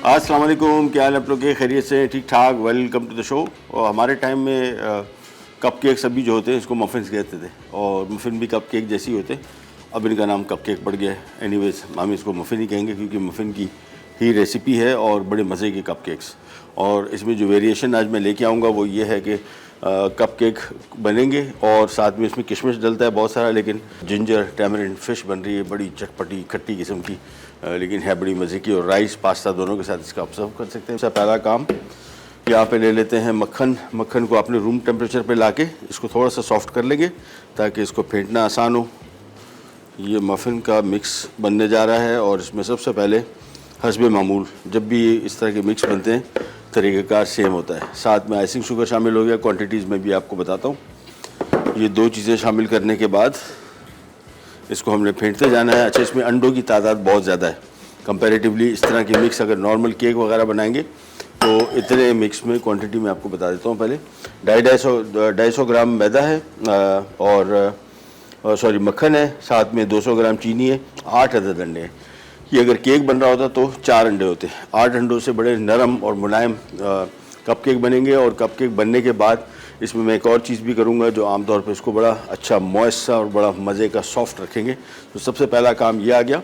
अस्सलाम वालेकुम, क्या हाल आप लोग के? खैरियत से? ठीक ठाक। Welcome to the show. और हमारे टाइम में कप केक्स अभी जो होते हैं इसको मफ़िन्स कहते थे, और मफ़िन भी कप केक जैसे ही होते। अब इनका नाम कप केक पड़ गया है। एनीवेज हम इसको मफ़िन ही कहेंगे क्योंकि मफ़िन की ही रेसिपी है और बड़े मज़े के कप केक्स। और इसमें जो वेरिएशन आज मैं लेके आऊँगा वो ये है कि कप केक बनेंगे और साथ में इसमें किशमिश डलता है बहुत सारा, लेकिन जिंजर टैमरिंड फ़िश बन रही है, बड़ी चटपटी खट्टी किस्म की, लेकिन है बड़ी मज़े की। और राइस पास्ता दोनों के साथ इसका आप सर्व कर सकते हैं। सबसे पहला काम यहाँ पे ले लेते हैं मक्खन। मक्खन को अपने रूम टेम्परेचर पे लाके इसको थोड़ा सा सॉफ्ट कर लेंगे ताकि इसको फेंटना आसान हो। ये मफ़िन का मिक्स बनने जा रहा है और इसमें सबसे पहले हस्बे मामूल जब भी इस तरह के मिक्स बनते हैं तरीक़ेकार सेम होता है। साथ में आइसिंग शुगर शामिल हो गया, क्वांटिटीज़ में भी आपको बताता हूँ। ये दो चीज़ें शामिल करने के बाद इसको हमने फेंटते जाना है। अच्छा, इसमें अंडों की तादाद बहुत ज़्यादा है कंपैरेटिवली। इस तरह की मिक्स अगर नॉर्मल केक वगैरह बनाएंगे तो इतने मिक्स में क्वांटिटी में आपको बता देता हूँ। पहले 250 ग्राम मैदा है और सॉरी मक्खन है, साथ में 200 ग्राम चीनी है, 8 अदद अंडे हैं। ये अगर केक बन रहा होता तो 4 अंडे होते। 8 अंडों से बड़े नरम और मुलायम कप केक बनेंगे। और कप केक बनने के बाद इसमें मैं एक और चीज़ भी करूँगा जो आमतौर पर इसको बड़ा अच्छा मॉइस्ट सा और बड़ा मज़े का सॉफ्ट रखेंगे। तो सबसे पहला काम ये आ गया,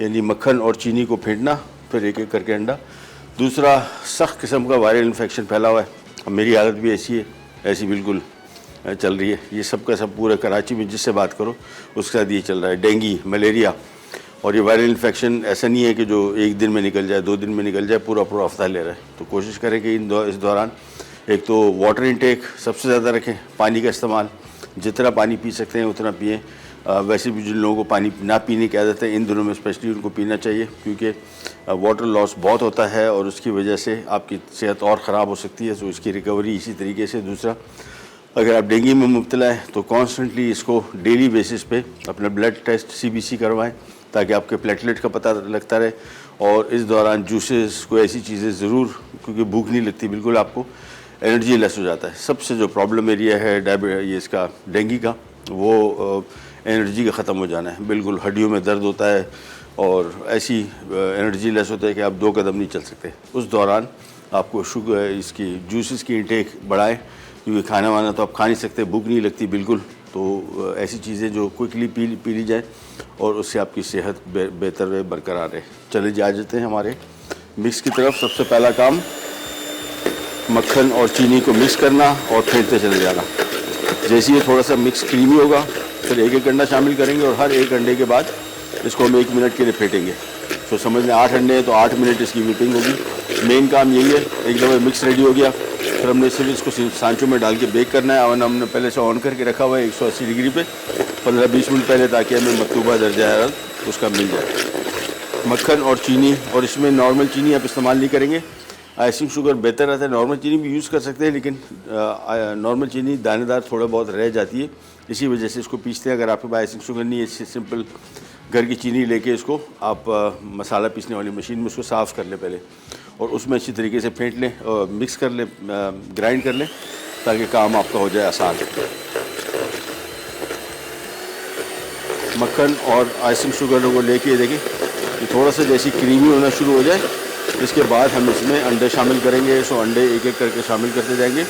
यानी मक्खन और चीनी को फेंटना, फिर एक एक करके अंडा। दूसरा, सख्त किस्म का वायरल इन्फेक्शन फैला हुआ है। अब मेरी हालत भी ऐसी है, ऐसी बिल्कुल चल रही है। ये सब का सब पूरे कराची में जिससे बात करो उसके साथ ये चल रहा है, डेंगू, मलेरिया। और ये वायरल इन्फेक्शन ऐसा नहीं है कि जो एक दिन में निकल जाए, 2 दिन में निकल जाए, पूरा पूरा हफ्ता ले रहा है। तो कोशिश करें कि इस दौरान एक तो वाटर इंटेक सबसे ज़्यादा रखें, पानी का इस्तेमाल जितना पानी पी सकते हैं उतना पिएँ। वैसे भी जिन लोगों को पानी ना पीने की आदत है इन दिनों में स्पेशली उनको पीना चाहिए, क्योंकि वाटर लॉस बहुत होता है और उसकी वजह से आपकी सेहत और ख़राब हो सकती है। तो इसकी रिकवरी इसी तरीके से। दूसरा, अगर आप डेंगू में मुब्तला है तो कॉन्स्टेंटली इसको डेली बेसिस पे अपना ब्लड टेस्ट CBC करवाएं ताकि आपके प्लेटलेट का पता लगता रहे। और इस दौरान जूसेस को ऐसी चीज़ें ज़रूर, क्योंकि भूख नहीं लगती बिल्कुल, आपको एनर्जी लेस हो जाता है। सबसे जो प्रॉब्लम एरिया है ये इसका डेंगू का, वो एनर्जी का ख़त्म हो जाना है। बिल्कुल हड्डियों में दर्द होता है और ऐसी एनर्जी लेस होता है कि आप 2 कदम नहीं चल सकते। उस दौरान आपको शुगर इसकी जूसेस की इंटेक बढ़ाएं, क्योंकि खाना वाना तो आप खा नहीं सकते, भूख नहीं लगती बिल्कुल। तो ऐसी चीज़ें जो क्विकली पी ली जाए और उससे आपकी सेहत बेहतर रहे, बरकरार रहे। चले जा जाते हैं हमारे मिक्स की तरफ। सबसे पहला काम मक्खन और चीनी को मिक्स करना और फेंटते चले जाना। जैसे ये थोड़ा सा मिक्स क्रीमी होगा फिर एक एक अंडा शामिल करेंगे और हर एक अंडे के बाद इसको हम 1 मिनट के लिए फेंटेंगे। तो समझ लें 8 अंडे हैं तो 8 मिनट इसकी व्हिपिंग होगी। मेन काम यही है। एक दफ़ा मिक्स रेडी हो गया फिर हमने सिर्फ इसको सांचों में डाल के बेक करना है। ओवन हमने पहले से ऑन करके रखा हुआ है 180 डिग्री पे 15-20 मिनट पहले, ताकि हमें मतलूबा दर्जा हरारत उसका मिल जाए। मक्खन और चीनी, और इसमें नॉर्मल चीनी आप इस्तेमाल नहीं करेंगे, आइसिंग शुगर बेहतर रहता है। नॉर्मल चीनी भी यूज़ कर सकते हैं लेकिन नॉर्मल चीनी दानेदार थोड़ा बहुत रह जाती है, इसी वजह से इसको पीसते हैं। अगर आपके पास आइसिंग शुगर नहीं है, सिंपल घर की चीनी लेके इसको आप मसाला पीसने वाली मशीन में उसको साफ़ कर लें पहले और उसमें अच्छी तरीके से फेंट लें और मिक्स कर लें, ग्राइंड कर लें, ताकि काम आपका हो जाए आसान। मक्खन और आइसिंग शुगर को लेके देखें कि थोड़ा सा जैसी क्रीमी होना शुरू हो जाए, इसके बाद हम इसमें अंडे शामिल करेंगे। सो अंडे एक एक करके शामिल करते जाएंगे।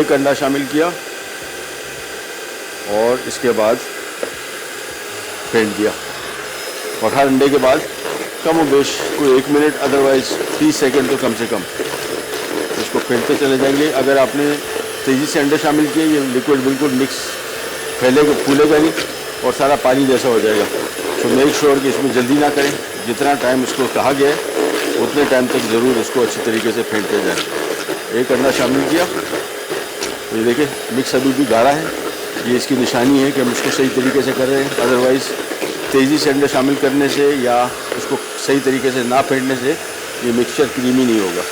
एक अंडा शामिल किया और इसके बाद फेंट दिया, और हर अंडे के बाद कम और बेश कोई 1 मिनट, अदरवाइज़ 30 सेकंड तो कम से कम इसको फेंटते चले जाएंगे। अगर आपने तेज़ी से अंडे शामिल किए, ये लिक्विड बिल्कुल मिक्स फैलेगा, फूलेगा नहीं और सारा पानी जैसा हो जाएगा। तो मेक श्योर कि इसमें जल्दी ना करें। जितना टाइम इसको कहा गया है उतने टाइम तक ज़रूर इसको अच्छी तरीके से फेंटते जाएं। एक अंडा शामिल किया, ये देखिए मिक्स अभी भी गाढ़ा है, ये इसकी निशानी है कि हम इसको सही तरीके से कर रहे हैं। अदरवाइज़ तेज़ी से अंडे शामिल करने से या उसको सही तरीके से ना फेंटने से ये मिक्सचर क्रीमी नहीं होगा।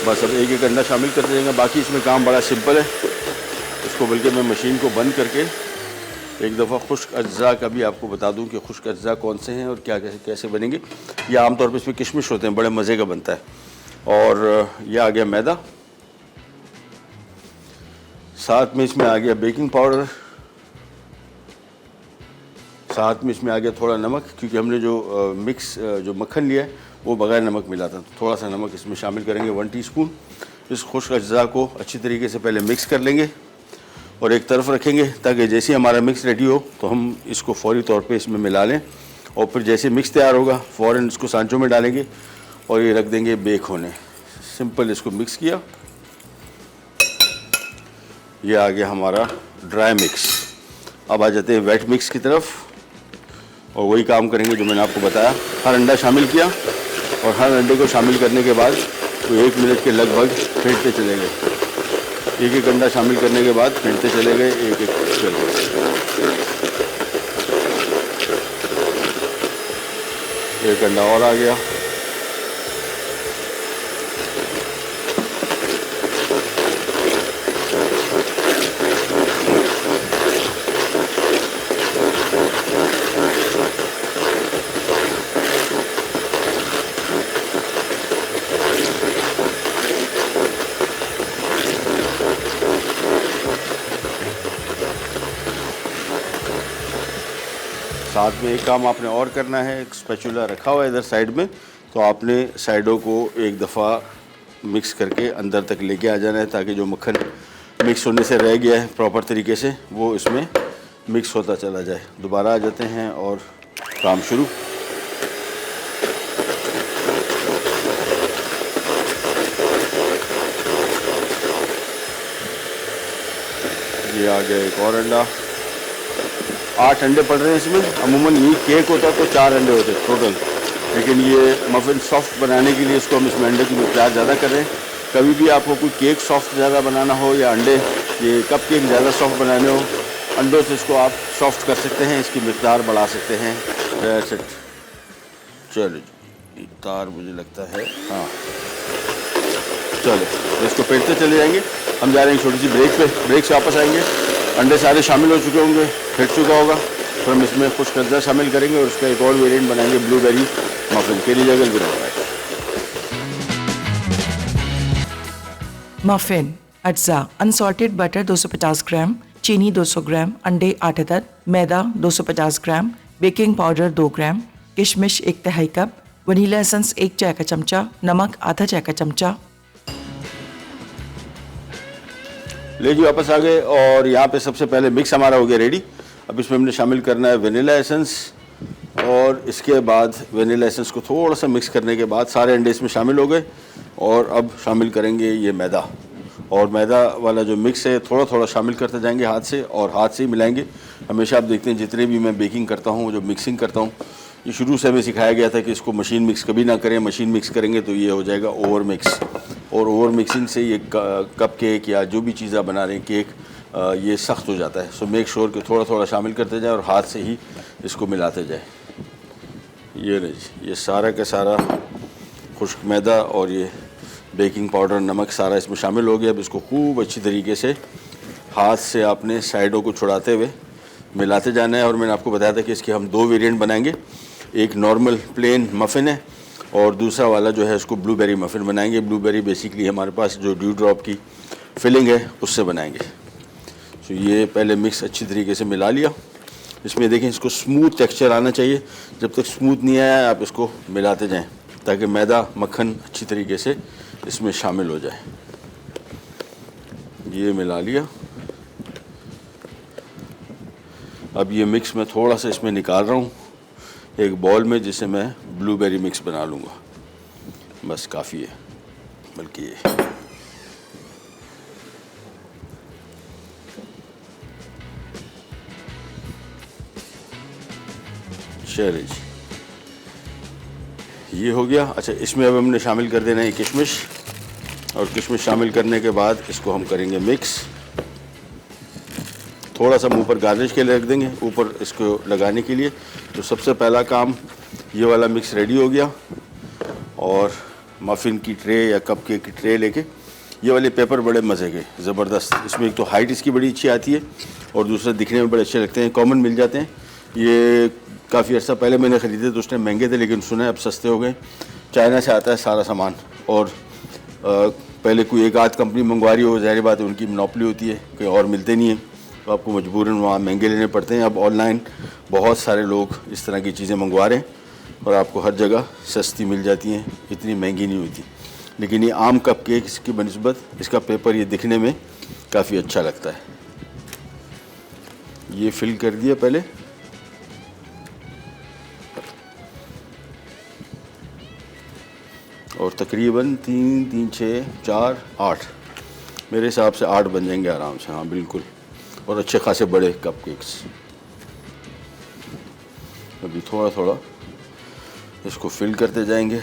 बस अब एक एक अंडा शामिल करते जाएंगे। बाकी इसमें काम बड़ा सिंपल है। इसको बल्कि मैं मशीन को बंद करके एक दफ़ा खुश्क अज्जा का भी आपको बता दूं कि खुश्क अज्जा कौन से हैं और क्या कैसे बनेंगे। ये आमतौर पर इसमें किशमिश होते हैं, बड़े मज़े का बनता है। और यह आ गया मैदा, साथ में इसमें आ गया बेकिंग पाउडर, साथ में इसमें आ गया थोड़ा नमक, क्योंकि हमने जो मिक्स जो मक्खन लिया है वो बगैर नमक मिला था, तो थोड़ा सा नमक इसमें शामिल करेंगे 1 टीस्पून। इस खुश्क अज्जा को अच्छी तरीके से पहले मिक्स कर लेंगे और एक तरफ रखेंगे, ताकि जैसे ही हमारा मिक्स रेडी हो तो हम इसको फौरी तौर पे इसमें मिला लें, और फिर जैसे मिक्स तैयार होगा फ़ौरन इसको सांचों में डालेंगे और ये रख देंगे बेक होने। सिंपल इसको मिक्स किया, ये आ गया हमारा ड्राई मिक्स। अब आ जाते हैं वेट मिक्स की तरफ, और वही काम करेंगे जो मैंने आपको बताया। हर अंडा शामिल किया और हर अंडे को शामिल करने के बाद तो 1 मिनट के लगभग फेंटते चले गए। एक एक अंडा शामिल करने के बाद फेंटते चले गए, एक एक करके। एक अंडा और आ गया, साथ में एक काम आपने और करना है, एक स्पैचुला रखा हुआ है इधर साइड में, तो आपने साइडों को एक दफ़ा मिक्स करके अंदर तक लेके आ जाना है, ताकि जो मक्खन मिक्स होने से रह गया है प्रॉपर तरीके से वो इसमें मिक्स होता चला जाए। दोबारा आ जाते हैं और काम शुरू। ये आ गया एक और अंडा। 8 अंडे पड़ रहे हैं इसमें। अमूमन ये केक होता तो 4 अंडे होते टोटल, लेकिन ये मफ़िन सॉफ्ट बनाने के लिए इसको हम इसमें अंडे की मिक़दार ज़्यादा कर रहे हैं। कभी भी आपको कोई केक सॉफ्ट ज़्यादा बनाना हो या अंडे ये कप केक ज़्यादा सॉफ्ट बनाने हो, अंडों से इसको आप सॉफ्ट कर सकते हैं, इसकी मिक़दार बढ़ा सकते हैं। That's it. चलो जी, तार मुझे लगता है, हाँ चलो इसको फेंटते चले जाएंगे। हम जा रहे हैं छोटी सी ब्रेक पे, ब्रेक से वापस आएंगे। अंडे सारे शामिल हो चुके होंगे, फेंट चुका होगा, फिर हम इसमें कुछ कज्जा शामिल करेंगे और उसका एक और वेरिएंट बनाएंगे ब्लूबेरी मफ़िन के लिए। जगह मफ़िन अज्जा अनसॉल्टेड बटर 250 ग्राम, चीनी 200 ग्राम, अंडे 8 अदद, मैदा 250 ग्राम, बेकिंग पाउडर 2 ग्राम, किशमिश 1/3 कप, वनीला एसेंस 1 चाय का चमचा, नमक आधा चाय का चमचा। ले जी वापस आ गए और यहाँ पे सबसे पहले मिक्स हमारा हो गया रेडी। अब इसमें हमने शामिल करना है वनीला एसेंस, और इसके बाद वनीला एसेंस को थोड़ा सा मिक्स करने के बाद सारे अंडे इसमें शामिल हो गए। और अब शामिल करेंगे ये मैदा, और मैदा वाला जो मिक्स है थोड़ा थोड़ा शामिल करते जाएंगे हाथ से, और हाथ से ही मिलाएंगे। हमेशा आप देखते हैं जितने भी मैं बेकिंग करता हूँ, जो मिक्सिंग करता हूँ, ये शुरू से हमें सिखाया गया था कि इसको मशीन मिक्स कभी ना करें। मशीन मिक्स करेंगे तो ये हो जाएगा ओवर मिक्स, और ओवर मिक्सिंग से ये कप केक या जो भी चीज़ आप बना रहे हैं केक, ये सख्त हो जाता है। सो मेक श्योर कि थोड़ा थोड़ा शामिल करते जाएं और हाथ से ही इसको मिलाते जाएं। ये नहीं, ये सारा का सारा खुश्क मैदा और ये बेकिंग पाउडर, नमक सारा इसमें शामिल हो गया। अब इसको खूब अच्छी तरीके से हाथ से आपने साइडों को छुड़ाते हुए मिलाते जाना है। और मैंने आपको बताया था कि इसके हम 2 वेरिएंट बनाएंगे, एक नॉर्मल प्लेन मफ़िन है और दूसरा वाला जो है इसको ब्लूबेरी मफ़िन बनाएंगे। ब्लूबेरी बेसिकली हमारे पास जो ड्यू ड्रॉप की फिलिंग है उससे बनाएंगे। तो ये पहले मिक्स अच्छी तरीके से मिला लिया। इसमें देखें, इसको स्मूथ टेक्सचर आना चाहिए। जब तक स्मूथ नहीं आया आप इसको मिलाते जाएं, ताकि मैदा मक्खन अच्छी तरीके से इसमें शामिल हो जाए। ये मिला लिया। अब ये मिक्स मैं थोड़ा सा इसमें निकाल रहा हूँ एक बॉल में, जिसे मैं ब्लूबेरी मिक्स बना लूँगा। बस काफ़ी है, बल्कि ये चलिए जी, ये हो गया। अच्छा, इसमें अब हमने शामिल कर देना है किशमिश, और किशमिश शामिल करने के बाद इसको हम करेंगे मिक्स। थोड़ा सा मुंह पर गार्निश के लिए रख देंगे ऊपर इसको लगाने के लिए। तो सबसे पहला काम, ये वाला मिक्स रेडी हो गया। और मफ़िन की ट्रे या कप केक की ट्रे लेके, ये वाले पेपर बड़े मज़े के, ज़बरदस्त। इसमें एक तो हाइट इसकी बड़ी अच्छी आती है और दूसरा दिखने में बड़े अच्छे लगते हैं, कॉमन मिल जाते हैं। ये काफ़ी अर्सा पहले मैंने ख़रीदे तो उस टाइम महंगे थे, लेकिन सुना है अब सस्ते हो गए। चाइना से आता है सारा सामान, और पहले कोई एक आध कंपनी मंगवा रही हो, ज़ाहिर बात है उनकी मोनोपोली होती है, कहीं और मिलते नहीं हैं। तो आपको मजबूरन वहाँ महंगे लेने पड़ते हैं। अब ऑनलाइन बहुत सारे लोग इस तरह की चीज़ें मंगवा रहे हैं और आपको हर जगह सस्ती मिल जाती हैं, इतनी महंगी नहीं होती। लेकिन ये आम कप केक्स की बनिस्बत इसका पेपर ये दिखने में काफ़ी अच्छा लगता है। ये फिल कर दिया पहले, और तकरीबन 3, 3, 6, 4, 8 मेरे हिसाब से 8 बन जाएंगे आराम से। हाँ बिल्कुल, और अच्छे खासे बड़े कप केक्स। अभी थोड़ा थोड़ा इसको फिल करते जाएंगे।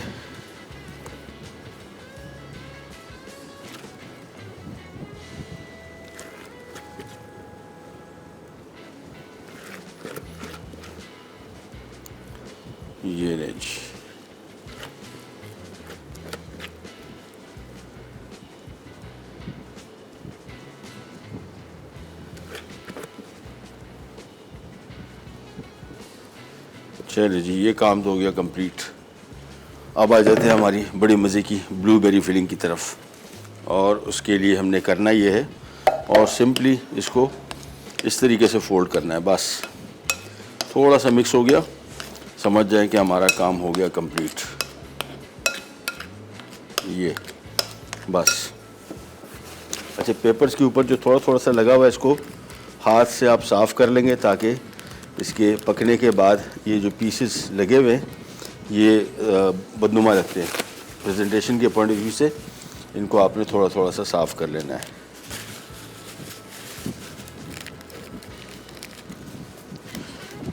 ये ले जी, चलिए जी, ये काम तो हो गया कंप्लीट। अब आ जाते हैं हमारी बड़ी मज़े की ब्लूबेरी फिलिंग की तरफ। और उसके लिए हमने करना ये है, और सिंपली इसको इस तरीके से फोल्ड करना है। बस थोड़ा सा मिक्स हो गया, समझ जाए कि हमारा काम हो गया कंप्लीट। ये बस। अच्छा, पेपर्स के ऊपर जो थोड़ा थोड़ा सा लगा हुआ है, इसको हाथ से आप साफ़ कर लेंगे ताकि इसके पकने के बाद ये जो पीसेस लगे हुए हैं ये बदनुमा लगते हैं। प्रेजेंटेशन के पॉइंट ऑफ व्यू से इनको आपने थोड़ा थोड़ा सा साफ़ कर लेना है।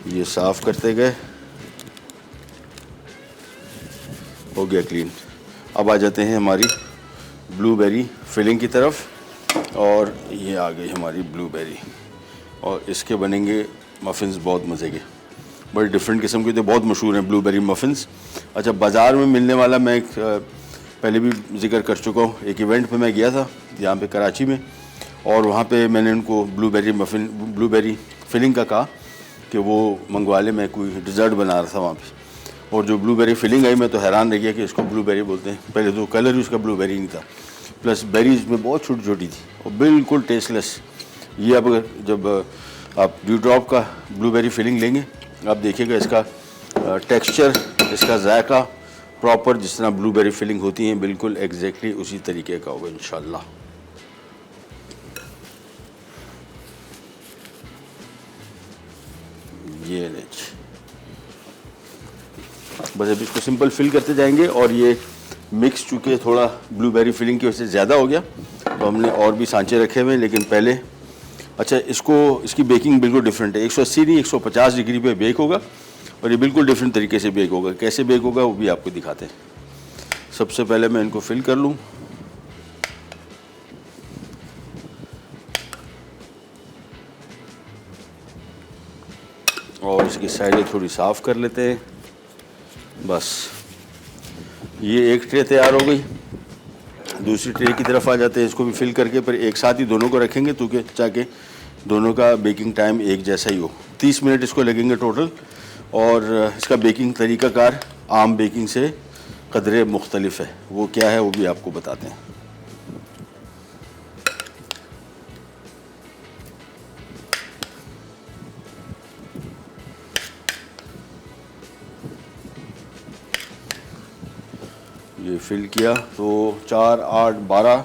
ये साफ़ करते गए, हो गया क्लीन। अब आ जाते हैं हमारी ब्लूबेरी फिलिंग की तरफ, और ये आ गई हमारी ब्लूबेरी, और इसके बनेंगे मफ़िन्स बहुत मज़े के, बड़े डिफरेंट किस्म के, तो बहुत मशहूर हैं ब्लूबेरी मफ़िन्स। अच्छा, बाज़ार में मिलने वाला मैं एक पहले भी जिक्र कर चुका हूँ। एक इवेंट पे मैं गया था यहाँ पे कराची में, और वहाँ पे मैंने उनको ब्लूबेरी फिलिंग का कहा कि वो मंगवा ले। मैं कोई डिज़र्ट बना रहा था वहाँ पे, और जो ब्लूबेरी फिलिंग आई मैं तो हैरान रह गया कि इसको ब्लूबेरी बोलते हैं। पहले तो कलर ही उसका ब्लूबेरी नहीं था, प्लस बेरीज में बहुत छोटी छोटी थी और बिल्कुल टेस्टलेस। ये अब जब आप ड्यू ड्रॉप का ब्लूबेरी फिलिंग लेंगे, आप देखिएगा इसका टेक्सचर, इसका जायका प्रॉपर जिस तरह ब्लूबेरी फिलिंग होती है बिल्कुल एग्जैक्टली उसी तरीके का होगा इंशाल्लाह। ये बस अभी इसको सिंपल फिल करते जाएंगे, और ये मिक्स चूँकि थोड़ा ब्लूबेरी फिलिंग की वजह से ज़्यादा हो गया तो हमने और भी सांचे रखे हुए हैं। लेकिन पहले अच्छा, इसकी बेकिंग बिल्कुल डिफरेंट है। 180 नहीं 150 डिग्री पे बेक होगा, और ये बिल्कुल डिफरेंट तरीके से बेक होगा। कैसे बेक होगा वो भी आपको दिखाते हैं। सबसे पहले मैं इनको फिल कर लूँ, और इसकी साइडें थोड़ी साफ़ कर लेते हैं। बस ये एक ट्रे तैयार हो गई। दूसरी ट्रे की तरफ आ जाते हैं, इसको भी फिल करके फिर एक साथ ही दोनों को रखेंगे ताकि दोनों का बेकिंग टाइम एक जैसा ही हो। 30 मिनट इसको लगेंगे टोटल, और इसका बेकिंग तरीक़ाकार आम बेकिंग से कदरे मुख्तलिफ है। वो क्या है वो भी आपको बताते हैं। ये फिल किया तो 4, 8, 12,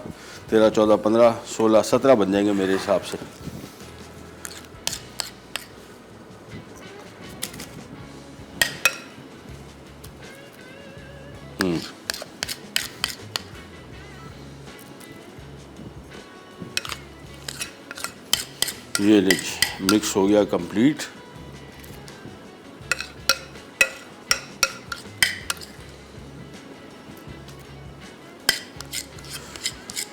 13, 14, 15, 16, 17 बन जाएंगे मेरे हिसाब से। ये लीजिए, मिक्स हो गया कंप्लीट।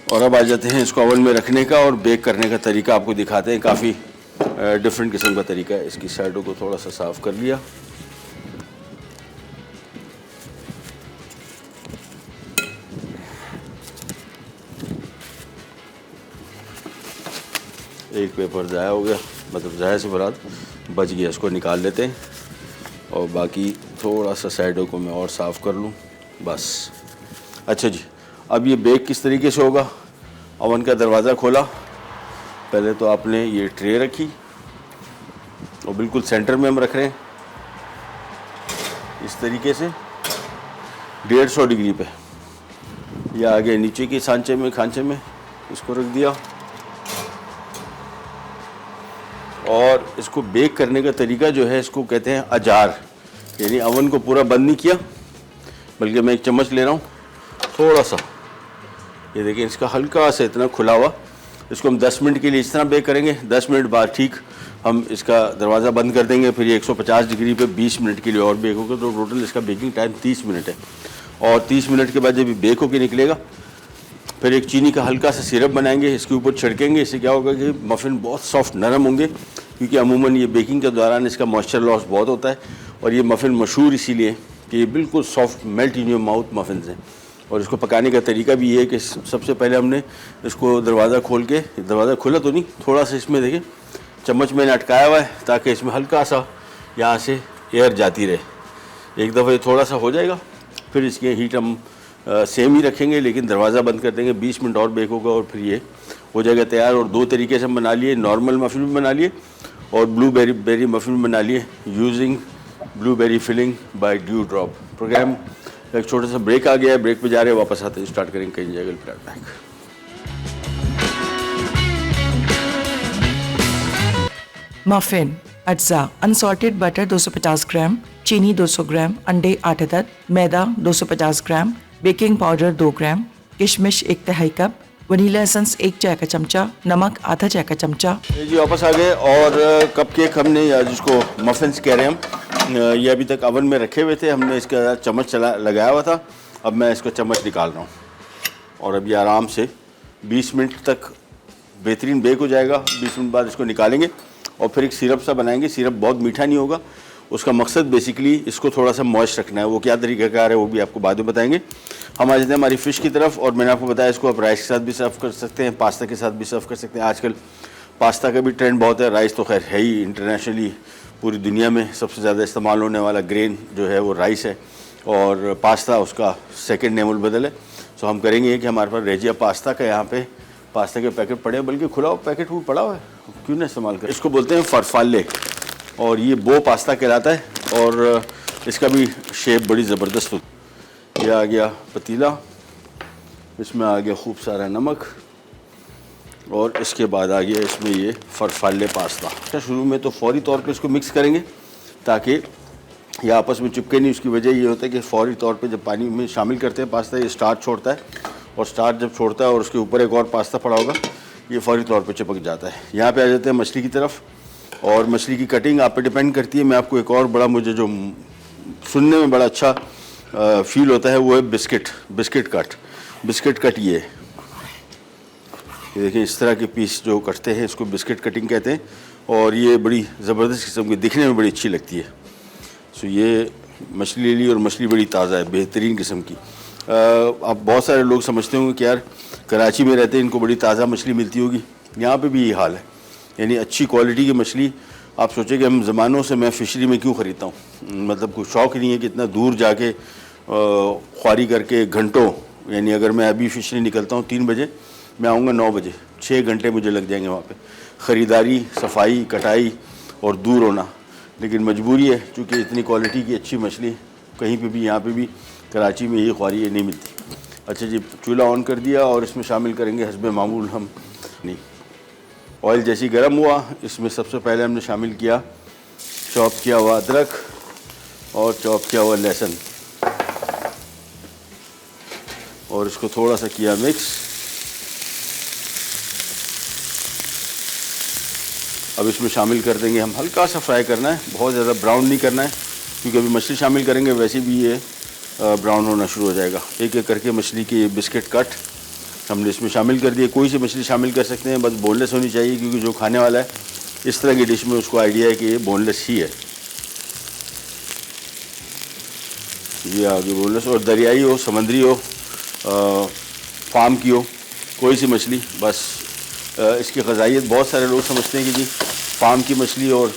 और अब आ जाते हैं इसको ओवन में रखने का और बेक करने का तरीका आपको दिखाते हैं। काफ़ी डिफरेंट किस्म का तरीका है। इसकी साइडों को थोड़ा सा साफ़ कर लिया। एक पेपर ज़ाया हो गया, मतलब ज़ाया से मुराद बच गया, इसको निकाल लेते हैं। और बाकी थोड़ा सा साइडों को मैं और साफ़ कर लूँ बस। अच्छा जी, अब ये बेक किस तरीके से होगा। ओवन का दरवाज़ा खोला, पहले तो आपने ये ट्रे रखी और बिल्कुल सेंटर में हम रख रहे हैं इस तरीके से 150 डिग्री पे। या आगे नीचे के खांचे में इसको रख दिया। और इसको बेक करने का तरीका जो है इसको कहते हैं अजार, यानी अवन को पूरा बंद नहीं किया, बल्कि मैं एक चम्मच ले रहा हूँ थोड़ा सा, ये देखिए इसका हल्का सा इतना खुला हुआ। इसको हम 10 मिनट के लिए इस तरह बेक करेंगे। 10 मिनट बाद ठीक हम इसका दरवाज़ा बंद कर देंगे, फिर ये 150 डिग्री पे 20 मिनट के लिए और बेक होगा। तो टोटल इसका बेकिंग टाइम 30 मिनट है। और 30 मिनट के बाद जब ये बेक होकर निकलेगा, फिर एक चीनी का हल्का सा सिरप बनाएंगे, इसके ऊपर छिड़केंगे। इससे क्या होगा कि मफ़िन बहुत सॉफ्ट नरम होंगे, क्योंकि अमूमन ये बेकिंग के दौरान इसका मॉइस्चर लॉस बहुत होता है। और ये मफ़िन मशहूर इसीलिए कि ये बिल्कुल soft melt in your mouth muffin हैं। और इसको पकाने का तरीका भी ये है कि सबसे पहले हमने इसको दरवाज़ा खोल के, दरवाज़ा खुला तो नहीं, थोड़ा सा इसमें देखिए चम्मच मैंने अटकाया हुआ है ताकि इसमें हल्का सा यहाँ से एयर जाती रहे। एक दफ़ा ये थोड़ा सा हो जाएगा, फिर इसकी हीट हम सेम ही रखेंगे, लेकिन दरवाज़ा बंद कर देंगे। 20 मिनट और बेक होगा और फिर ये हो जाएगा तैयार। और 2 तरीके से हम बना लिए, नॉर्मल मफ़िन भी बना लिए और ब्लूबेरी मफ़िन बना लिए using blueberry filling by dew drop. Programme एक छोटा सा ब्रेक आ गया है, ब्रेक पे जा रहे हैं, वापस आते हैं स्टार्ट करेंगे कहीं जगह बैक। मफिन अज्जा, अनसॉल्टेड बटर 250 ग्राम, चीनी 200 ग्राम, अंडे 8 अदद, मैदा 250 ग्राम, बेकिंग पाउडर 2 ग्राम, किशमिश 1/3 कप, वनीला एसेंस 1 चाय का चमचा, नमक आधा चाय का चमचा। जी वापस आ गए। और कपकेक हमने, या जिसको मफिन्स कह रहे हैं हम, ये अभी तक ओवन में रखे हुए थे। हमने इसका चम्मच लगाया हुआ था। अब मैं इसका चम्मच निकाल रहा हूँ और अब ये आराम से 20 मिनट तक बेहतरीन बेक हो जाएगा। 20 मिनट बाद इसको निकालेंगे और फिर एक सिरप सा बनाएंगे। सिरप बहुत मीठा नहीं होगा, उसका मकसद बेसिकली इसको थोड़ा सा मॉइस्ट रखना है। वो क्या तरीक़ाकार है वो भी आपको बाद में बताएंगे। हम आ जाते हैं हमारी फ़िश की तरफ। और मैंने आपको बताया इसको आप राइस के साथ भी सर्व कर सकते हैं, पास्ता के साथ भी सर्व कर सकते हैं। आजकल पास्ता का भी ट्रेंड बहुत है। राइस तो खैर है ही, इंटरनेशनली पूरी दुनिया में सबसे ज़्यादा इस्तेमाल होने वाला ग्रेन जो है वो राइस है, और पास्ता उसका सेकेंड नेमुल बदल है। सो हम करेंगे कि हमारे पास रेजिया पास्ता का यहाँ पे पास्ता के पैकेट पड़े हैं, बल्कि खुला हुआ पैकेट वो पड़ा हुआ है, क्यों ना इस्तेमाल करें। इसको बोलते हैं फरफाले, और ये बो पास्ता कहलाता है। और इसका भी शेप बड़ी ज़बरदस्त होती है। यह आ गया पतीला, इसमें आ गया खूब सारा नमक, और इसके बाद आ गया इसमें ये फरफाले पास्ता। शुरू में तो फौरी तौर पे इसको मिक्स करेंगे ताकि ये आपस में चिपके नहीं। उसकी वजह ये होता है कि फौरी तौर पे जब पानी में शामिल करते हैं पास्ता, ये स्टार्च छोड़ता है, और स्टार्च जब छोड़ता है और उसके ऊपर एक और पास्ता पड़ा होगा, ये फौरी तौर पे चिपक जाता है। यहाँ पे आ जाते हैं मछली की तरफ। और मछली की कटिंग आप पे डिपेंड करती है। मैं आपको एक और बड़ा, मुझे जो सुनने में बड़ा अच्छा फील होता है वो है बिस्किट कट। ये देखिए इस तरह के पीस जो कटते हैं इसको बिस्किट कटिंग कहते हैं, और ये बड़ी ज़बरदस्त किस्म की, दिखने में बड़ी अच्छी लगती है। सो ये मछली ले ली, और मछली बड़ी ताज़ा है, बेहतरीन किस्म की। अब बहुत सारे लोग समझते होंगे कि यार कराची में रहते हैं, इनको बड़ी ताज़ा मछली मिलती होगी। यहाँ पे भी यही हाल है, यानी अच्छी क्वालिटी की मछली। आप सोचें कि हम ज़मानों से मैं फ़िशरी में क्यों ख़रीदता हूँ, मतलब कोई शौक़ नहीं है कि इतना दूर जाके ख्वारी करके घंटों, यानी अगर मैं अभी फ़िशरी निकलता हूँ 3 बजे, मैं आऊँगा 9 बजे, 6 घंटे मुझे लग जाएंगे वहाँ पे, ख़रीदारी, सफाई, कटाई और दूर होना। लेकिन मजबूरी है, चूँकि इतनी क्वालिटी की अच्छी मछली कहीं पे भी, यहाँ पे भी कराची में यही ख्वारी है, नहीं मिलती। अच्छा जी, चूल्हा ऑन कर दिया और इसमें शामिल करेंगे हस्बे मामूल हम नहीं। ऑयल जैसी गर्म हुआ, इसमें सबसे पहले हमने शामिल किया चॉप किया हुआ अदरक और चॉप किया हुआ लहसुन, और इसको थोड़ा सा किया मिक्स। अब इसमें शामिल कर देंगे हम, हल्का सा फ्राई करना है, बहुत ज़्यादा ब्राउन नहीं करना है, क्योंकि अभी मछली शामिल करेंगे वैसे भी ये ब्राउन होना शुरू हो जाएगा। एक एक करके मछली के बिस्किट कट हमने इसमें शामिल कर दिए। कोई सी मछली शामिल कर सकते हैं, बस बोनलेस होनी चाहिए, क्योंकि जो खाने वाला है इस तरह की डिश में उसको आइडिया है कि ये बोनलेस ही है। ये आगे बोनलेस, और दरियाई हो, समंदरी हो, फार्म की हो, कोई सी मछली बस। इसकी ग़िज़ाइयत बहुत सारे लोग समझते हैं कि जी फार्म की मछली और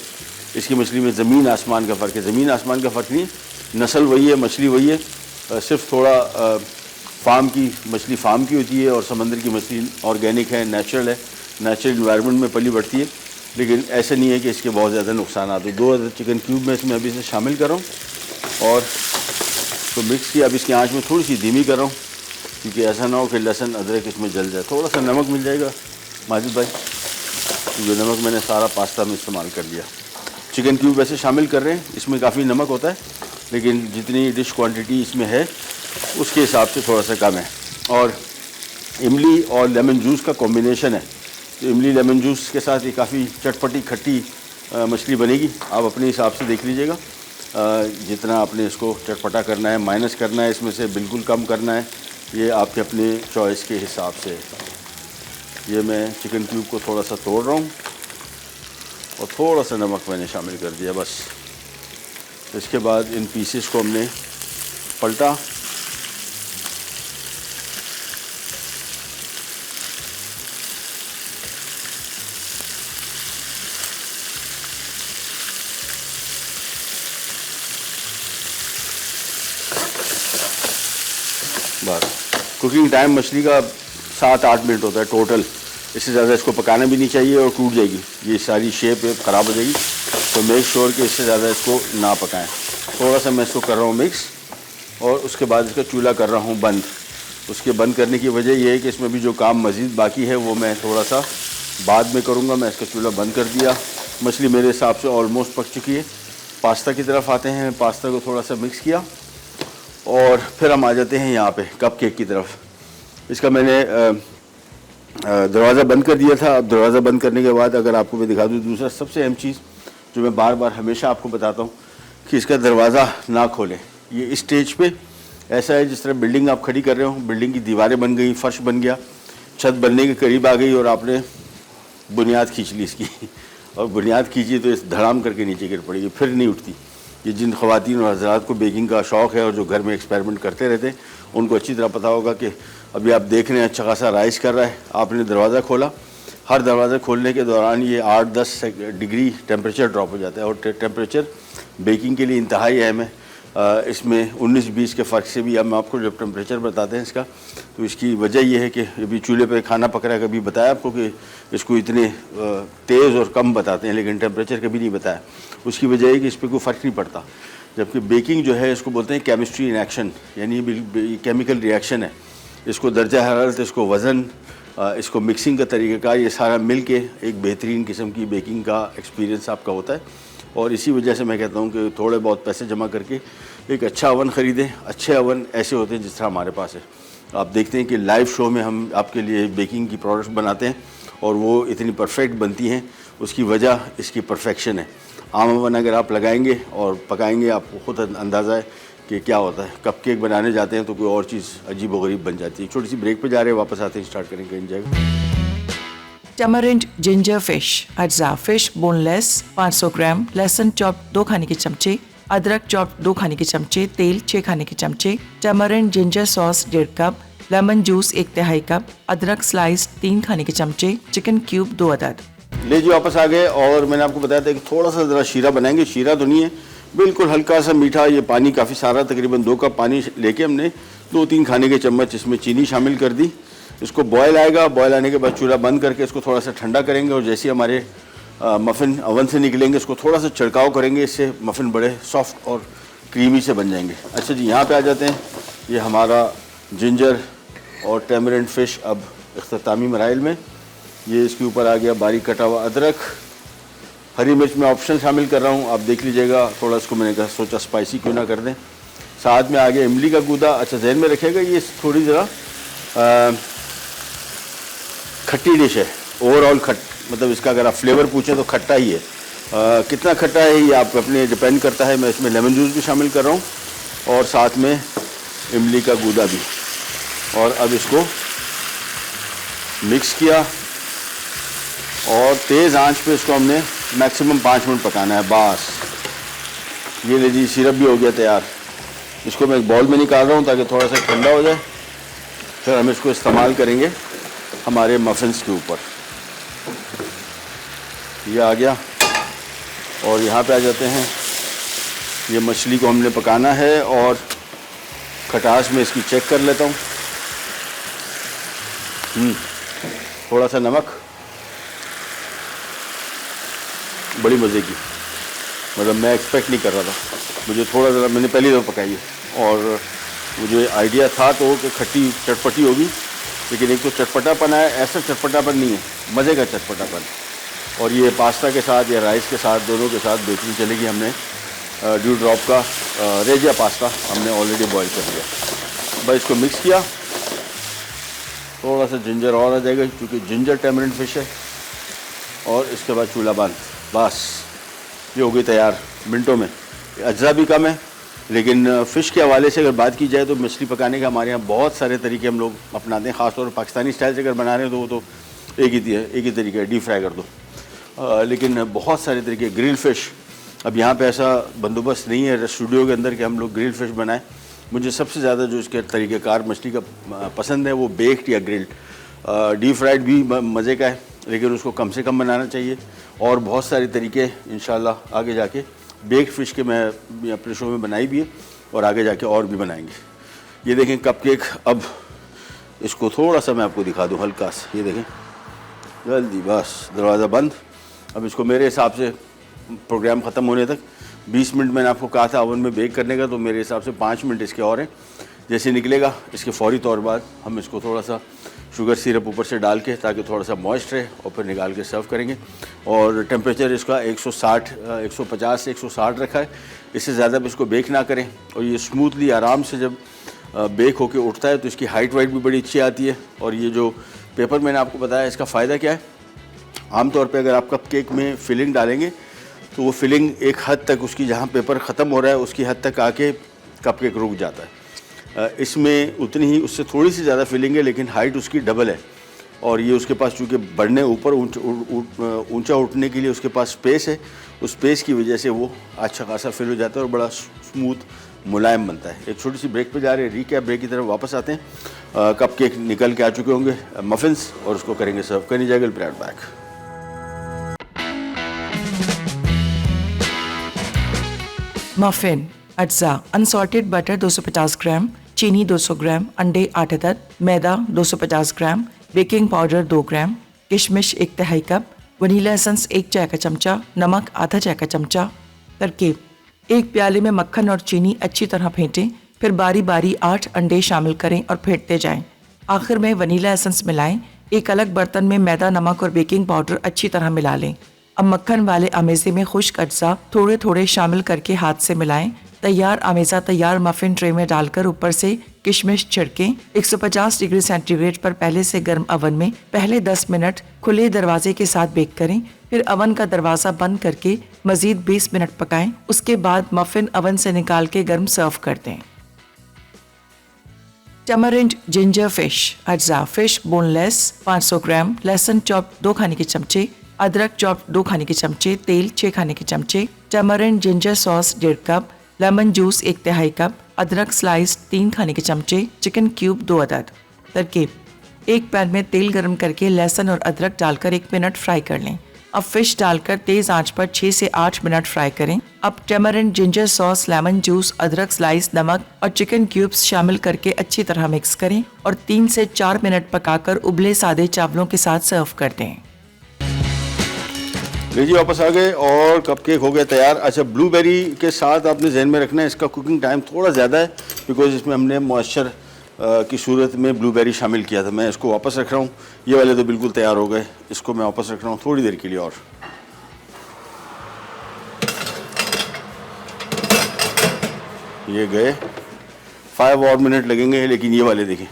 इसकी मछली में ज़मीन आसमान का फ़र्क है। ज़मीन आसमान का फ़र्क नहीं, नस्ल वही है, मछली वही है, सिर्फ थोड़ा फार्म की मछली फार्म की होती है और समंदर की मछली ऑर्गेनिक है, नेचुरल है, नेचुरल इन्वायरमेंट में पली बढ़ती है, लेकिन ऐसा नहीं है कि इसके बहुत ज़्यादा नुकसान आते। 2 अदद चिकन क्यूब मैं इसमें अभी से शामिल कर रहा हूँ और तो मिक्स किया। अब इसकी आंच में थोड़ी सी धीमी कर रहा हूँ क्योंकि ऐसा ना हो कि लहसुन अदरक इसमें जल जाए। थोड़ा सा नमक मिल जाएगा माजिद भाई, जो नमक मैंने सारा पास्ता में इस्तेमाल कर लिया। चिकन क्यूब वैसे शामिल कर रहे हैं, इसमें काफ़ी नमक होता है, लेकिन जितनी डिश क्वांटिटी इसमें है उसके हिसाब से थोड़ा सा कम है। और इमली और लेमन जूस का कॉम्बिनेशन है, तो इमली लेमन जूस के साथ ये काफ़ी चटपटी खट्टी मछली बनेगी। आप अपने हिसाब से देख लीजिएगा, जितना आपने इसको चटपटा करना है, माइनस करना है, इसमें से बिल्कुल कम करना है, ये आपके अपने चॉइस के हिसाब से। ये मैं चिकन क्यूब को थोड़ा सा तोड़ रहा हूँ और थोड़ा सा नमक मैंने शामिल कर दिया बस। इसके बाद इन पीसेस को हमने पलटा, बस। कुकिंग टाइम मछली का 7-8 मिनट होता है टोटल, इससे ज़्यादा इसको पकाना भी नहीं चाहिए और टूट जाएगी, ये सारी शेप ख़राब हो जाएगी। तो मेक श्योर कि इससे ज़्यादा इसको ना पकाएं। थोड़ा सा मैं इसको कर रहा हूँ मिक्स और उसके बाद इसका चूल्हा कर रहा हूँ बंद। उसके बंद करने की वजह यह है कि इसमें भी जो काम मज़ीद बाकी है वो मैं थोड़ा सा बाद में करूँगा। मैं इसका चूल्हा बंद कर दिया। मछली मेरे हिसाब से ऑलमोस्ट पक चुकी है। पास्ता की तरफ आते हैं। पास्ता को थोड़ा सा मिक्स किया और फिर हम आ जाते हैं यहाँ पे कप केक की तरफ। इसका मैंने दरवाज़ा बंद कर दिया था। अब दरवाज़ा बंद करने के बाद अगर आपको मैं दिखा दूँ, दूसरा सबसे अहम चीज़ जो मैं बार बार हमेशा आपको बताता हूँ कि इसका दरवाज़ा ना खोलें। ये इस स्टेज पे ऐसा है जिस तरह बिल्डिंग आप खड़ी कर रहे हो, बिल्डिंग की दीवारें बन गई, फर्श बन गया, छत बनने के करीब आ गई और आपने बुनियाद खींच ली इसकी और बुनियाद खींची तो इस धड़ाम करके नीचे गिर पड़ेगी, फिर नहीं उठती। ये जिन ख़वातीन और हज़रात को बेकिंग का शौक़ है और जो घर में एक्सपेरिमेंट करते रहते हैं, उनको अच्छी तरह पता होगा कि अभी आप देख रहे हैं अच्छा खासा राइस कर रहा है, आपने दरवाज़ा खोला। हर दरवाज़ा खोलने के दौरान ये 8-10 डिग्री टेम्परेचर ड्रॉप हो जाता है और टेम्परेचर बेकिंग के लिए इंतहाई अहम है। इसमें 19-20 के फ़र्क से भी हम आपको जब टेम्परेचर बताते हैं इसका, तो इसकी वजह यह है कि अभी चूल्हे पे खाना पक रहा है। कभी बताया आपको कि इसको इतने तेज़ और कम बताते हैं, लेकिन टेम्परेचर कभी नहीं बताया। उसकी वजह है कि इस पर कोई फ़र्क नहीं पड़ता। जबकि बेकिंग जो है इसको बोलते हैं केमिस्ट्री इन एक्शन, यानी केमिकल रिएक्शन है। इसको दर्जा हरारत, इसको वज़न, इसको मिक्सिंग का तरीक़ाकार, ये सारा मिल के एक बेहतरीन किस्म की बेकिंग का एक्सपीरियंस आपका होता है। और इसी वजह से मैं कहता हूँ कि थोड़े बहुत पैसे जमा करके एक अच्छा ओवन ख़रीदें। अच्छे ओवन ऐसे होते हैं जिस तरह हमारे पास है। आप देखते हैं कि लाइव शो में हम आपके लिए बेकिंग की प्रोडक्ट्स बनाते हैं और वो इतनी परफेक्ट बनती हैं, उसकी वजह इसकी परफेक्शन है। आम ओवन अगर आप लगाएंगे और पकाएंगे, आपको खुद अंदाज़ा है कि क्या होता है। कप केक बनाने जाते हैं तो कोई और चीज़ अजीब व गरीब बन जाती है। छोटी सी ब्रेक पे जा रहे हैं, वापस आते हैं, स्टार्ट करेंगे इन जाएगा। टैमरिंड जिंजर फिश अज्जा फिश बोनलेस 500 ग्राम, लहसुन चॉप 2 खाने के चमचे, अदरक चॉप 2 खाने के चमचे, तेल 6 खाने के चमचे, tamarind ginger sauce 1.5 cup, lemon juice 1/3 cup, अदरक स्लाइस 3 खाने के चमचे, चिकन क्यूब 2 अदद। ले जी वापस आ गए और मैंने आपको बताया था कि थोड़ा सा ज़रा शीरा बनाएंगे। शीरा तो नहीं है, बिल्कुल हल्का सा मीठा। ये पानी काफ़ी सारा, तकरीबन 2 कप पानी लेके हमने 2-3 खाने के चम्मच इसमें चीनी शामिल कर दी। इसको बॉयल आएगा, बॉयल आने के बाद चूल्हा बंद करके इसको थोड़ा सा ठंडा करेंगे और जैसे हमारे मफ़िन ओवन से निकलेंगे इसको थोड़ा सा छिड़काव करेंगे, इससे मफ़िन बड़े सॉफ्ट और क्रीमी से बन जाएंगे। अच्छा जी, यहाँ पे आ जाते हैं। ये हमारा जिंजर और टैमरिंड फ़िश अब इख्तितामी मराइल में। ये इसके ऊपर आ गया बारीक कटा हुआ अदरक, हरी मिर्च मैं ऑप्शन शामिल कर रहा हूँ, आप देख लीजिएगा। थोड़ा इसको मैंने कहा सोचा स्पाइसी क्यों ना कर दें। साथ में आ गया इमली का गूदा। अच्छा, जहन में रखिएगा ये थोड़ी ज़रा खट्टी डिश है। ओवरऑल मतलब इसका अगर आप फ्लेवर पूछें तो खट्टा ही है। कितना खट्टा है ये आप अपने डिपेंड करता है। मैं इसमें लेमन जूस भी शामिल कर रहा हूँ और साथ में इमली का गूदा भी। और अब इसको मिक्स किया और तेज़ आंच पे इसको हमने मैक्सिमम 5 मिनट पकाना है बस। ये ले जी, सिरप भी हो गया तैयार। इसको मैं एक बाउल में निकाल रहा हूँ ताकि थोड़ा सा ठंडा हो जाए, फिर हम इसको इस्तेमाल करेंगे हमारे मफ़िन्स के ऊपर। ये आ गया और यहाँ पे आ जाते हैं। ये मछली को हमने पकाना है और खटास में इसकी चेक कर लेता हूँ। थोड़ा सा नमक बड़ी मज़े की, मतलब मैं एक्सपेक्ट नहीं कर रहा था। मुझे थोड़ा ज़रा, मैंने पहली दफ़ा पकाई है और मुझे आइडिया था तो कि खट्टी चटपटी होगी, लेकिन एक तो चटपटापन है, ऐसा चटपटापन नहीं है, मज़े का चटपटापन। और ये पास्ता के साथ या राइस के साथ, दोनों के साथ बेहतरीन चलेगी। हमने ड्यू ड्रॉप का रेजिया पास्ता हमने ऑलरेडी बॉईल कर लिया, बस इसको मिक्स किया। थोड़ा सा जिंजर और आ जाएगा क्योंकि जिंजर टैमरिंड फिश है, और इसके बाद चूल्हा बंद, बस ये हो गई तैयार मिनटों में। अज्जा भी कम है, लेकिन फ़िश के हवाले से अगर बात की जाए तो मछली पकाने का हमारे यहाँ बहुत सारे तरीके हम लोग अपनाते हैं। ख़ासतौर पर पाकिस्तानी स्टाइल से अगर बना रहे हैं तो वो तो एक ही तरीका है, डीप फ्राई कर दो। लेकिन बहुत सारे तरीके, ग्रिल फ़िश, अब यहाँ पे ऐसा बंदोबस्त नहीं है स्टूडियो के अंदर कि हम लोग ग्रिल फ़िश बनाएं। मुझे सबसे ज़्यादा जो इसके तरीक़ेकार मछली का पसंद है वो बेक्ड या ग्रिल्ड। डीप फ्राइड भी मज़े का है, लेकिन उसको कम से कम बनाना चाहिए। और बहुत सारे तरीके इंशाल्लाह आगे जाके बेक्ड फ़िश के मैं अपने शो में बनाई भी है और आगे जाके और भी बनाएंगे। ये देखें कपकेक, अब इसको थोड़ा सा मैं आपको दिखा दूँ हल्का सा, ये देखें जल्दी, बस दरवाज़ा बंद। अब इसको मेरे हिसाब से प्रोग्राम ख़त्म होने तक 20 मिनट मैंने आपको कहा था ओवन में बेक करने का, तो मेरे हिसाब से 5 मिनट इसके और हैं। जैसे निकलेगा इसके फ़ौरी तौर बाद हम इसको थोड़ा सा शुगर सिरप ऊपर से डाल के, ताकि थोड़ा सा मॉइस्ट रहे, और फिर निकाल के सर्व करेंगे। और टेम्परेचर इसका 150 से 160 रखा है, इससे ज़्यादा भी इसको बेक ना करें। और ये स्मूथली आराम से जब बेक होके उठता है तो इसकी हाइट वाइट भी बड़ी अच्छी आती है। और ये जो पेपर मैंने आपको बताया, इसका फ़ायदा क्या है, आमतौर पे अगर आप कप केक में फिलिंग डालेंगे तो वो फिलिंग एक हद तक उसकी, जहाँ पेपर ख़त्म हो रहा है उसकी हद तक आके कप केक रुक जाता है। इसमें उतनी ही, उससे थोड़ी सी ज़्यादा फिलिंग है, लेकिन हाइट उसकी डबल है। और ये उसके पास चूँकि बढ़ने ऊपर ऊंचा उठने के लिए उसके पास स्पेस है, उस स्पेस की वजह से वो अच्छा खासा फिल हो जाता है और बड़ा स्मूथ मुलायम बनता है। एक छोटी सी ब्रेक पे जा रहे हैं, रीकैप ब्रेक की तरफ वापस आते हैं। कप केक निकल के आ चुके होंगे, मफिन्स, और उसको करेंगे सर्व। करनी जाएगा प्लेट बैक। मफिन, अज्जा, अनसॉल्टेड बटर 250 ग्राम, चीनी 200 ग्राम, अंडे 8 अदद, मैदा 250 ग्राम, बेकिंग पाउडर 2 ग्राम, किशमिश 1/3 कप, वनीला एसेंस 1 चाय का चमचा, नमक आधा चाय का चमचा। तरकीब: एक प्याले में मक्खन और चीनी अच्छी तरह फेंटें, फिर बारी बारी 8 अंडे शामिल करें और फेंटते जाएं। आखिर में वनीला एसेंस मिलाएं। एक अलग बर्तन में मैदा, नमक और बेकिंग पाउडर अच्छी तरह मिला लें। अब मक्खन वाले आमेज़े में खुश्क अज्जा थोड़े थोड़े शामिल करके हाथ से मिलाएं। तैयार आमेज़ा तैयार मफ़िन ट्रे में डालकर ऊपर से किशमिश छिड़कें। 150 डिग्री सेंटीग्रेड पर पहले से गर्म अवन में पहले 10 मिनट खुले दरवाजे के साथ बेक करें, फिर अवन का दरवाज़ा बंद करके मज़ीद 20 मिनट पकाएं। उसके बाद मफ़िन अवन से निकाल के गर्म सर्व कर दें। टैमरिंड जिंजर फिश, अज्जा, फिश बोनलेस 500 ग्राम, लहसुन चॉप 2 खाने के चमचे, अदरक चॉप 2 खाने के चमचे, तेल 6 खाने के चमचे, tamarind ginger sauce 1.5 cup, lemon juice 1/3 cup, अदरक स्लाइस 3 खाने के चमचे, चिकन क्यूब 2 अदद। तरकीब: एक पैन में तेल गर्म करके लहसुन और अदरक डालकर 1 मिनट फ्राई कर लें। अब फिश डालकर तेज़ आंच पर 6 से 8 मिनट फ्राई करें। अब tamarind ginger sauce, lemon juice, अदरक स्लाइस, नमक और चिकन क्यूब्स शामिल करके अच्छी तरह मिक्स करें और 3 से 4 मिनट पकाकर उबले सादे चावलों के साथ सर्व कर दें। लीजिए वापस आ गए और कपकेक हो गया तैयार। अच्छा, ब्लूबेरी के साथ आपने जहन में रखना है, इसका कुकिंग टाइम थोड़ा ज़्यादा है बिकॉज इसमें हमने मॉइस्चर की सूरत में ब्लूबेरी शामिल किया था। मैं इसको वापस रख रहा हूँ। ये वाले तो बिल्कुल तैयार हो गए, इसको मैं वापस रख रहा हूँ थोड़ी देर के लिए और। ये गए 5 और मिनट लगेंगे, लेकिन ये वाले देखें,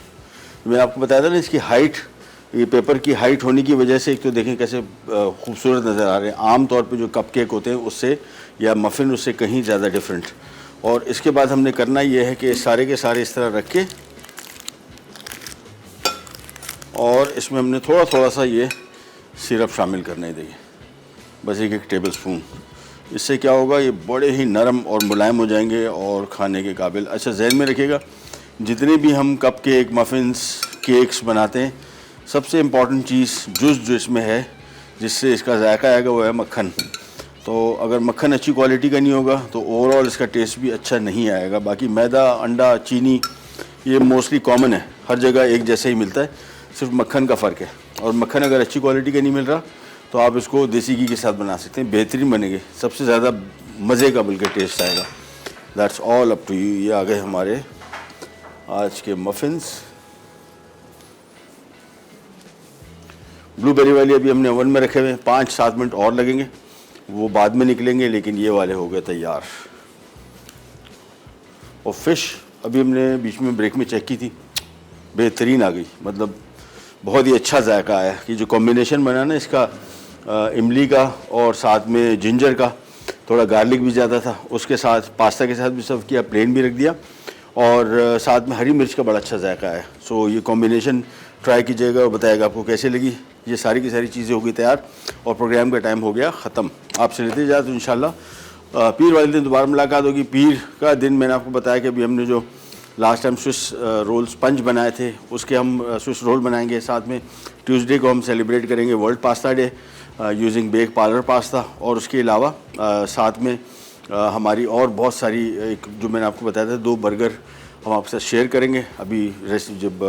मैंने आपको बताया था ना इसकी हाइट, ये पेपर की हाइट होने की वजह से एक तो देखें कैसे खूबसूरत नज़र आ रहे हैं। आम तौर पे जो कपकेक होते हैं उससे या मफ़िन उससे कहीं ज़्यादा डिफरेंट। और इसके बाद हमने करना ये है कि सारे के सारे इस तरह रख के और इसमें हमने थोड़ा थोड़ा सा ये सिरप शामिल करना है। देखिए बस 1 टेबल स्पून। इससे क्या होगा, ये बड़े ही नरम और मुलायम हो जाएंगे और खाने के काबिल। अच्छा, जहन में रखिएगा, जितने भी हम कपकेक, मफ़िन्स, केक्स बनाते हैं, सबसे इम्पॉर्टेंट चीज़ जो इसमें है जिससे इसका जायका आएगा वो है मक्खन। तो अगर मक्खन अच्छी क्वालिटी का नहीं होगा तो ओवरऑल इसका टेस्ट भी अच्छा नहीं आएगा। बाकी मैदा, अंडा, चीनी ये मोस्टली कॉमन है, हर जगह एक जैसे ही मिलता है, सिर्फ मक्खन का फ़र्क है। और मक्खन अगर अच्छी क्वालिटी का नहीं मिल रहा तो आप इसको देसी घी के साथ बना सकते हैं, बेहतरीन बनेंगे, सबसे ज़्यादा मज़े का बल्कि टेस्ट आएगा। That's all up to you. ये आ गए हमारे आज के मफ़िन्स। ब्लूबेरी वाली अभी हमने ओवन में रखे हुए हैं, 5-7 मिनट और लगेंगे, वो बाद में निकलेंगे, लेकिन ये वाले हो गए तैयार। और फ़िश अभी हमने बीच में ब्रेक में चेक की थी, बेहतरीन आ गई, मतलब बहुत ही अच्छा जायका आया कि जो कॉम्बिनेशन बना ना इसका इमली का और साथ में जिंजर का, थोड़ा गार्लिक भी ज़्यादा था, उसके साथ पास्ता के साथ भी सर्व किया, प्लेन भी रख दिया, और साथ में हरी मिर्च का बड़ा अच्छा जायका है। सो ये कॉम्बिनेशन ट्राई कीजिएगा और बताइएगा आपको कैसे लगी। ये सारी की सारी चीज़ें हो गई तैयार और प्रोग्राम का टाइम हो गया ख़त्म। आपसे लेते जाए तो इंशाल्लाह पीर वाले दिन दोबारा मुलाकात होगी। पीर का दिन मैंने आपको बताया कि अभी हमने जो last time Swiss roll sponge बनाए थे उसके हम स्विस रोल बनाएंगे। साथ में ट्यूसडे को हम सेलिब्रेट करेंगे world pasta day using bake parlour pasta, और उसके अलावा साथ में हमारी और बहुत सारी, एक जो मैंने आपको बताया था 2 बर्गर हम आपके साथ शेयर करेंगे। अभी रेस्ट जब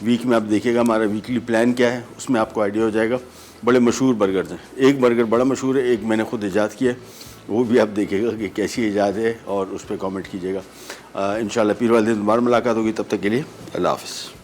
वीक में आप देखिएगा हमारा वीकली प्लान क्या है, उसमें आपको आइडिया हो जाएगा। बड़े मशहूर बर्गर्स हैं, एक बर्गर बड़ा मशहूर है, एक मैंने खुद ईजाद किया है, वो भी आप देखिएगा कि कैसी ईजाद है और उस पर कमेंट कीजिएगा। इंशाल्लाह पीर वाले दिन दोबारा मुलाकात होगी, तब तक के लिए अल्लाह हाफ़िज़।